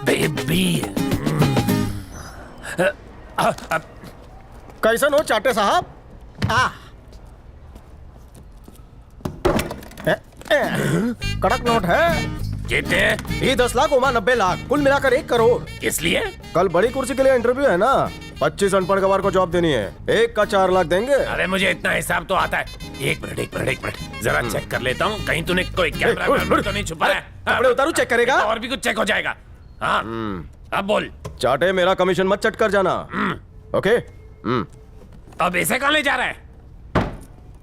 Baby. कैसन हो चाटे साहब? कड़क नोट है। कितने? ये 10 लाख ओमा 90 लाख, कुल मिलाकर 1 करोड़। किस लिए? कल बड़ी कुर्सी के लिए इंटरव्यू है ना, 25 अनपढ़ गवार को जॉब देनी है। 1 का 4 लाख देंगे। अरे मुझे इतना हिसाब तो आता है। एक मिनट जरा चेक कर लेता हूँ, कहीं तूने कोई कैमरा तो नहीं छुपा है। कपड़े उतारू, चेक करेगा। और भी कुछ चेक हो जाएगा। हाँ अब बोल। चाटे मेरा कमीशन मत चट कर जाना। ओके। अब ऐसे कहाँ ले जा रहा है?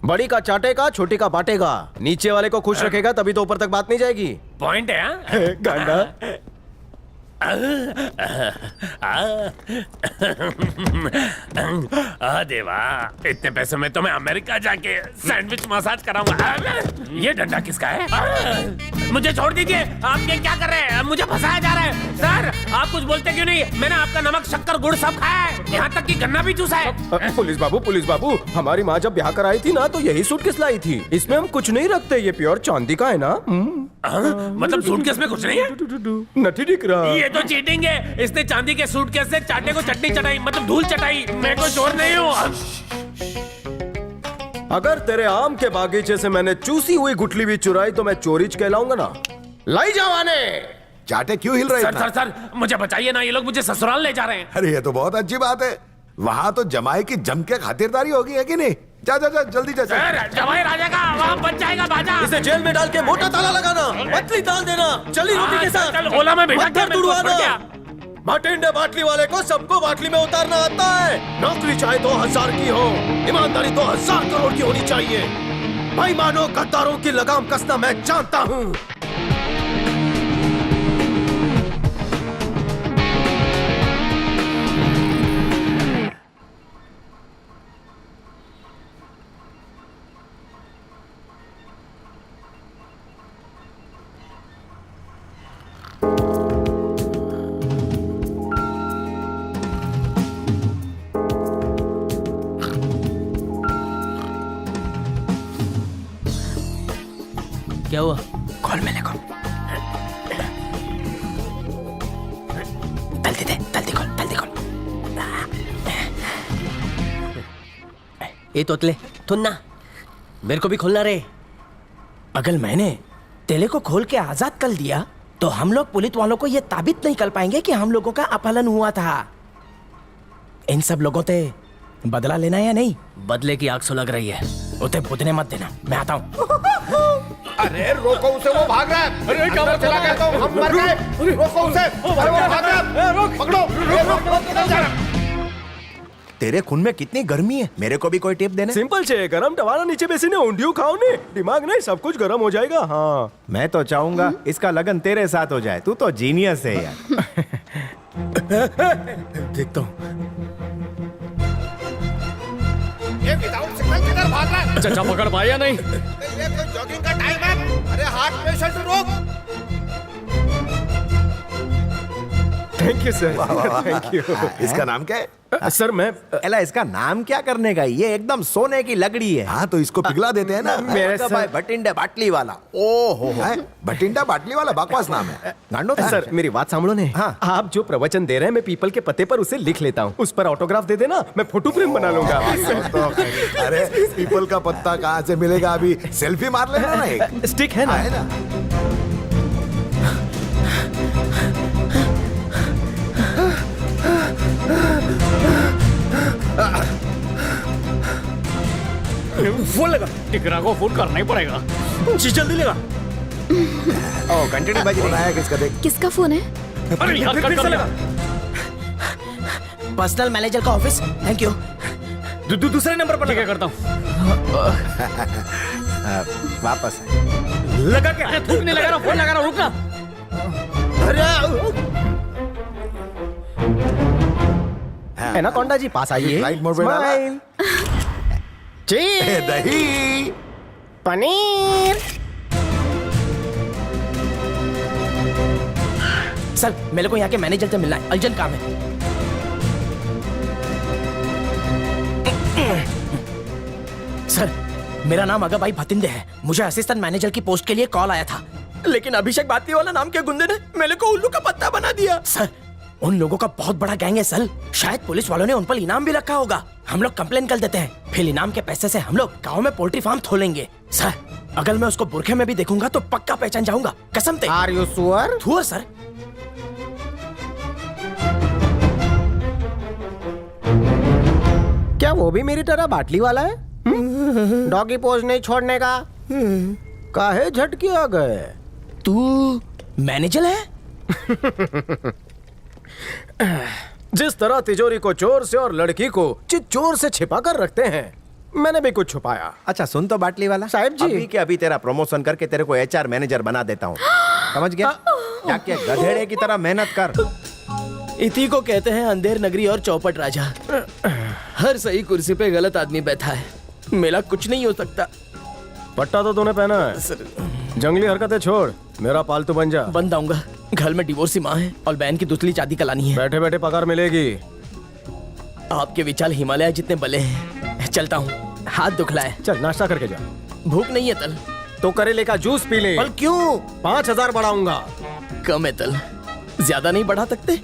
बड़ी का चाटेगा, छोटी का बांटेगा। नीचे वाले को खुश रखेगा तभी तो ऊपर तक बात नहीं जाएगी। पॉइंट है हाँ? गांडा। देवा, इतने पैसों में तो मैं अमेरिका जाके सैंडविच मसाज कराऊंगा। ये डंडा किसका है? मुझे छोड़ दीजिए। आप ये क्या कर रहे हैं? मुझे फंसाया जा रहा है। सर आप कुछ बोलते क्यों नहीं? मैंने आपका नमक शक्कर गुड़ सब खाया है, यहाँ तक कि गन्ना भी चूसा है। पुलिस बाबू, हमारी माँ जब ब्याह कराई थी ना तो यही सूटकेस लाई थी। इसमें हम कुछ नहीं रखते, ये प्योर चांदी का है ना। मतलब सूटकेस में कुछ नहीं है? नथी दिख रहा। ये तो चीटिंग है। इसने चांदी के सूटकेस से चाटे को चटनी चटाई, मतलब धूल चटाई। मैं कोई चोर नहीं हूँ। अगर तेरे आम के बागीचे से मैंने चूसी हुई गुठली भी चुराई तो मैं चोरीच कहलाऊंगा ना। लाई जवाने। चाटे क्यों हिल रहे हैं? सर मुझे बचाइए ना, ये लोग मुझे ससुराल ले जा रहे हैं। अरे ये तो बहुत अच्छी बात है। वहाँ तो जमाई की जम के खातिरदारी होगी है कि नहीं? जा जल्दी जा। सर जमाई राजा का वहाँ बच जाएगा बाजा। इसे जेल में डाल के मोटा ताला लगाना, पतली दाल देना, चली रोटी के साथ। चल ओला में बैठा मत्थर तुड़वाना। भाटिंडे बाटली वाले को सबको बाटली में उतारना आता है। नौकरी चाहे 2000 की हो, ईमानदारी 2000 करोड़ की होनी चाहिए। भाई मानो गद्दारों की लगाम कसना मैं जानता हूँ। क्या हुआ? कॉल मिले को। जल्दी कॉल। ये तोतले सुनना, मेरे को भी खोलना रे। अगर मैंने तेले को खोल के आजाद कर दिया तो हम लोग पुलिस वालों को ये ताबित नहीं कर पाएंगे कि हम लोगों का अपहरण हुआ था। इन सब लोगों से बदला लेना या नहीं? बदले की आग सुलग रही है, उसे बुझने मत देना। मैं आता हूँ। अरे रोको उसे, वो भाग रहा है। अरे क्या चला गया तो हम मर गए। रोको उसे, वो भाग रहा है। पकड़ो। तेरे खून में कितनी गर्मी है, मेरे को भी कोई टिप देने? सिंपल छे, गरम टवाना नीचे बेसीने ऊंधियो खाओ ने, दिमाग नहीं सब कुछ गरम हो जाएगा। हाँ मैं तो चाहूंगा इसका लगन तेरे साथ हो जाए। तू तो जीनियस है यार। देखता हूँ। ये विदाउट सिग्नल किधर भाग रहा है? अच्छा पकड़ पाया नहीं? ये तो जॉगिंग का टाइम है। अरे हार्ट पेशेंट रोक। Thank you sir. Thank you. इसका नाम क्या है? सर मैं एला इसका नाम क्या करने का? ये एकदम सोने की लकड़ी है। हाँ तो इसको पिघला देते हैं ना। मेरे तो सर भाई भटिंडे बाटली वाला। ओ हो भटिंडा बाटली वाला बकवास नाम है। गांडो था। सर मेरी बात सामलो ने। हाँ। आप जो प्रवचन दे रहे हैं मैं पीपल के पत्ते पर उसे लिख लेता हूँ, उस पर ऑटोग्राफ दे देना, मैं फोटो फ्रेम बना लूंगा। अरे पीपल का पत्ता कहाँ से मिलेगा? अभी सेल्फी मार लेना ना एक। स्टिक है ना? है ना? फोन लगा, टिकरा को फोन करना ही पड़ेगा। जी जल्दी लगा। ओ घंटे बज रही है। किसका देख? किसका फोन है? अरे यार कट कर लगा। पर्सनल मैनेजर का ऑफिस। Thank you. दूसरे नंबर पर लगा करता हूँ। वापस लगा क्या? अरे थूकने लगा रहा, फोन लगा रहा, रुकना। एनाकोंडा जी पास आइए। फ्लाइट मोड पे डाला। स्माइल। चीज। दही। पनीर। सर मेरे को यहाँ के मैनेजर से मिलना है, अर्जेंट काम है। सर मेरा नाम अगा भाई भतिंदे है, मुझे असिस्टेंट मैनेजर की पोस्ट के लिए कॉल आया था, लेकिन अभिषेक बाती वाला नाम के गुंडे ने मेरे को उल्लू का पत्ता बना दिया। सर उन लोगों का बहुत बड़ा गैंग है सर, शायद पुलिस वालों ने उन पर इनाम भी रखा होगा। हम लोग कंप्लेन कर देते हैं, फिर इनाम के पैसे से हम लोग गांव में पोल्ट्री फार्म खोलेंगे। सर अगर मैं उसको बुरखे में भी देखूंगा तो पक्का पहचान जाऊंगा, कसम से। Are you sure? Sure sir. क्या वो भी मेरी तरह बाटली वाला है? डॉगी पोज नहीं छोड़ने का। काहे झटके आ गए? तू मैनेजर है? जिस तरह तिजोरी को चोर से और लड़की को चोर से छिपा कर रखते हैं, मैंने भी कुछ छुपाया। अच्छा सुन तो बाटली वाला साहब जी। अभी के अभी तेरा प्रमोशन करके तेरे को एचआर मैनेजर बना देता हूँ, समझ गया? जाके गधेड़े की तरह मेहनत कर। इसी को कहते हैं अंधेर नगरी और चौपट राजा। हर सही कुर्सी पे गलत आदमी बैठा है, मेरा कुछ नहीं हो सकता। पट्टा तो तूने पहना है, जंगली हरकतें छोड़, मेरा पालतू बन जा। बन जाऊंगा, घर में डिवोर्सी माँ है और बहन की दूसरी शादी करानी है। बैठे बैठे पगार मिलेगी। आपके विचार हिमालय जितने बले हैं। चलता हूँ, हाथ दुखला है। चल नाश्ता करके जा। भूख नहीं है तल। तो करेले का जूस पी ले। पर क्यों? 5000 बढ़ाऊंगा। कम है तल, ज्यादा नहीं बढ़ा सकते?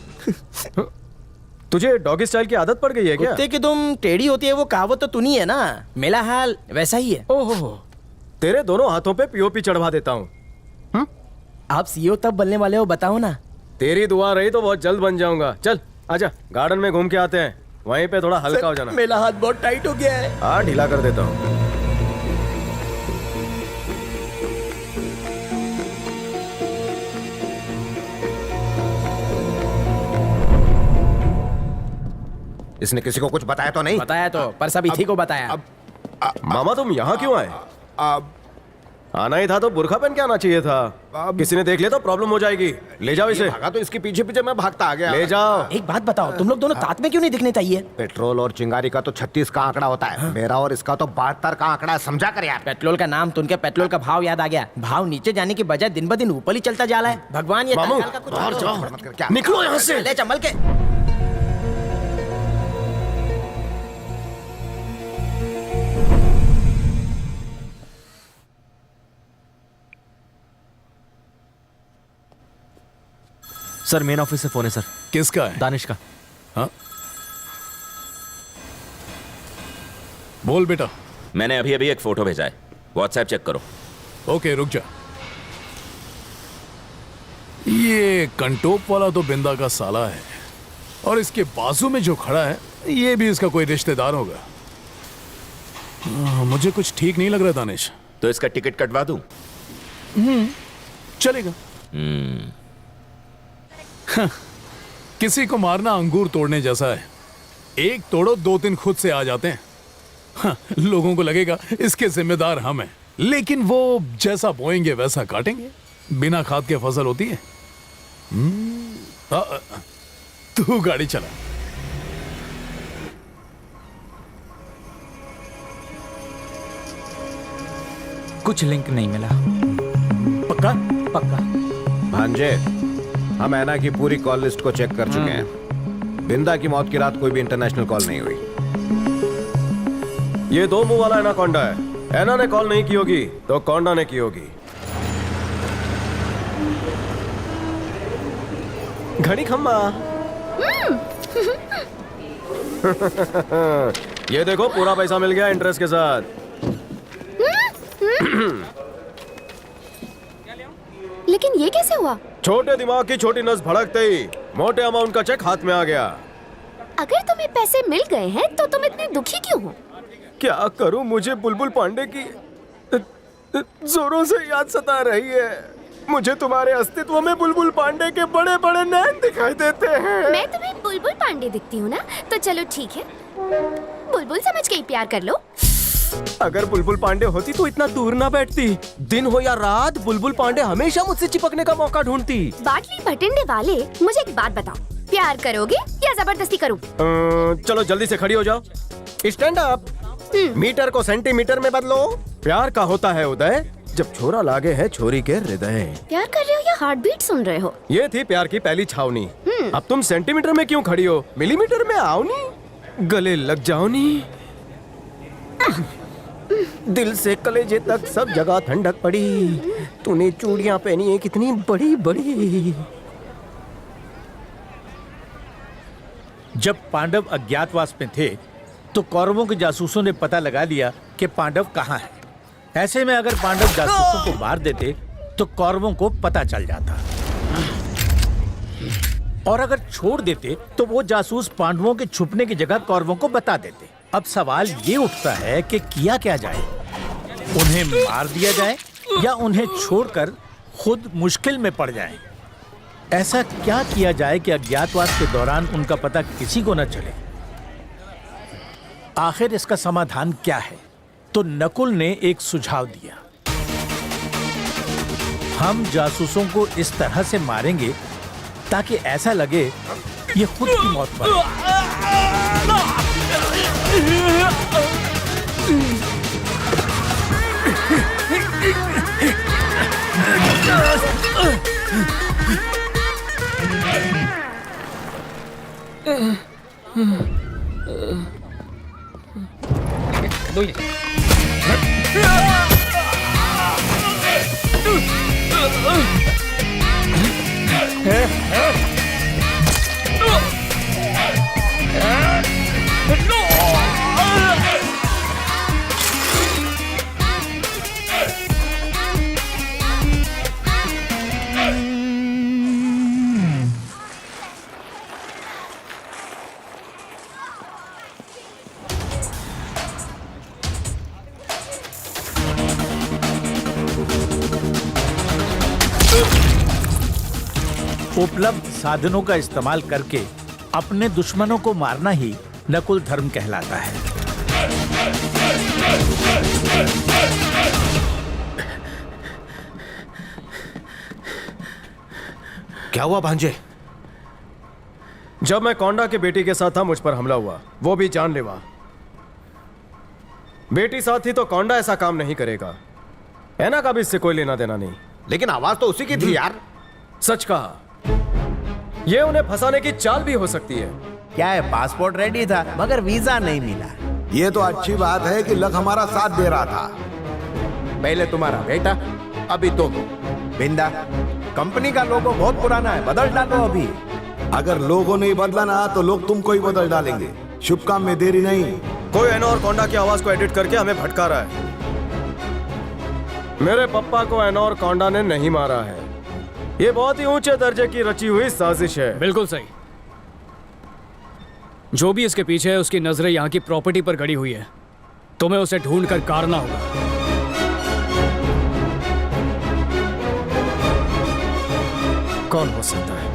तुझे डॉगी स्टाइल की आदत पड़ गई है क्या? कुत्ते की तुम टेढ़ी होती है वो कहावत तो तूनी है ना, मेरा हाल वैसा ही है। ओहो, तेरे दोनों हाथों पे पीओपी चढ़वा देता हूँ। आप सीईओ तब बनने वाले हो बताओ ना। तेरी दुआ रही तो बहुत जल्द बन जाऊंगा। चल आजा, गार्डन में घूम के आते हैं, वहीं पे थोड़ा हल्का हो जाना। मेरा हाथ बहुत टाइट हो गया है। हाँ ढीला कर देता हूँ। इसने किसी को कुछ बताया तो नहीं? बताया तो, पर सब इसी को बताया। मामा तुम यहाँ क्यों आए? आना ही था तो बुरखा पहन के आना चाहिए था। किसी ने देख लिया तो प्रॉब्लम हो जाएगी। ले जाओ इसे। भागा तो इसके पीछे पीछे मैं भागता आ गया। ले जाओ। एक बात बताओ, तुम लोग दोनों साथ में क्यों नहीं दिखने चाहिए? पेट्रोल और चिंगारी का तो 36 का आंकड़ा होता है। मेरा और इसका तो 72 का आंकड़ा है, समझा कर यार। पेट्रोल का नाम तो उनके पेट्रोल का भाव याद आ गया। भाव नीचे जाने की बजाय दिन ब दिन ऊपर ही चलता जा रहा है। भगवान ये मामू, तंजाल का कुछ बाहर करो। जाओ, मत कर क्या? निकलो यहाँ से। ले चंबल के। सर मेन ऑफिस से फोन है सर। किसका है? दानिश का। हाँ बोल बेटा। मैंने अभी अभी एक फोटो भेजा है, व्हाट्सएप चेक करो। ओके रुक जा। ये कंटोप वाला तो बिंदा का साला है और इसके बाजू में जो खड़ा है ये भी इसका कोई रिश्तेदार होगा। मुझे कुछ ठीक नहीं लग रहा दानिश। तो इसका टिकट कटवा दूं? चलेगा। किसी को मारना अंगूर तोड़ने जैसा है, एक तोड़ो 2-3 खुद से आ जाते हैं। लोगों को लगेगा इसके जिम्मेदार हम हैं, लेकिन वो जैसा बोएंगे वैसा काटेंगे। बिना खाद के फसल होती है। तू गाड़ी चला। कुछ लिंक नहीं मिला। पक्का? पक्का। भांजे, हम ऐना की पूरी कॉल लिस्ट को चेक कर चुके हैं। बिंदा की मौत की रात कोई भी इंटरनेशनल कॉल नहीं हुई। ये 2 मुंह वाला एनाकोंडा है। ऐना ने कॉल नहीं की होगी तो कोंडा ने की होगी। घड़ी खम्मा। ये देखो पूरा पैसा मिल गया इंटरेस्ट के साथ। लेकिन ये कैसे हुआ? छोटे दिमाग की छोटी नस भड़कते ही मोटे अमाउंट का चेक हाथ में आ गया। अगर तुम्हें पैसे मिल गए हैं तो तुम इतने दुखी क्यों हो? क्या करूं, मुझे बुलबुल पांडे की जोरों से याद सता रही है। मुझे तुम्हारे अस्तित्व में बुलबुल पांडे के बड़े बड़े नैन दिखाई देते हैं। मैं तुम्हें बुलबुल पांडे दिखती हूँ ना, तो चलो ठीक है, बुलबुल समझ के ही प्यार कर लो। अगर बुलबुल पांडे होती तो इतना दूर ना बैठती। दिन हो या रात बुलबुल पांडे हमेशा मुझसे चिपकने का मौका ढूंढती। बाटली भटिंडे वाले, मुझे एक बात बताओ, प्यार करोगे या जबरदस्ती करूं? चलो जल्दी से खड़ी हो जाओ। Stand up. मीटर को सेंटीमीटर में बदलो। प्यार का होता है उदय जब छोरा लागे है छोरी के हृदय। प्यार कर रहे हो या हार्ट बीट सुन रहे हो? ये थी प्यार की पहली छावनी। अब तुम सेंटीमीटर में क्यों खड़ी हो? मिलीमीटर में आओ नी, गले लग जाओ नी। दिल से कलेजे तक सब जगह ठंडक पड़ी। तूने चूड़ियां पहनी है कितनी बड़ी बड़ी। जब पांडव अज्ञातवास में थे तो कौरवों के जासूसों ने पता लगा लिया कि पांडव कहाँ है। ऐसे में अगर पांडव जासूसों को मार देते तो कौरवों को पता चल जाता, और अगर छोड़ देते तो वो जासूस पांडवों के छुपने की जगह कौरवों को बता देते। अब सवाल ये उठता है कि किया क्या जाए, उन्हें मार दिया जाए या उन्हें छोड़कर खुद मुश्किल में पड़ जाएं। ऐसा क्या किया जाए कि अज्ञातवास के दौरान उनका पता किसी को न चले? आखिर इसका समाधान क्या है? तो नकुल ने एक सुझाव दिया, हम जासूसों को इस तरह से मारेंगे ताकि ऐसा लगे ये खुद की मौत पर। उपलब्ध साधनों का इस्तेमाल करके अपने दुश्मनों को मारना ही नकुल धर्म कहलाता है। क्या हुआ भांजे? जब मैं कोंडा की बेटी के साथ था मुझ पर हमला हुआ, वो भी जानलेवा। बेटी साथ थी तो कोंडा ऐसा काम नहीं करेगा। ऐना का भी इससे कोई लेना देना नहीं। लेकिन आवाज तो उसी की थी यार। सच कहा, ये उन्हें फंसाने की चाल भी हो सकती है। क्या है, पासपोर्ट रेडी था मगर वीजा नहीं मिला। ये तो अच्छी बात है कि लक हमारा साथ दे रहा था। पहले तुम्हारा बेटा, अभी तुम। बिंदा, कंपनी का लोगो बहुत पुराना है, बदल डालो अभी। अगर लोगों नहीं बदला ना तो लोग तुमको ही बदल डालेंगे। शुभ काम में देरी नहीं। कोई ऐना और कोंडा की आवाज को एडिट करके हमें भटका रहा है। मेरे पप्पा को ऐना और कोंडा ने नहीं मारा है। ये बहुत ही ऊंचे दर्जे की रची हुई साजिश है। बिल्कुल सही। जो भी इसके पीछे है उसकी नजरें यहाँ की प्रॉपर्टी पर गड़ी हुई है। तुम्हें उसे ढूंढकर काटना होगा। कौन हो सकता है?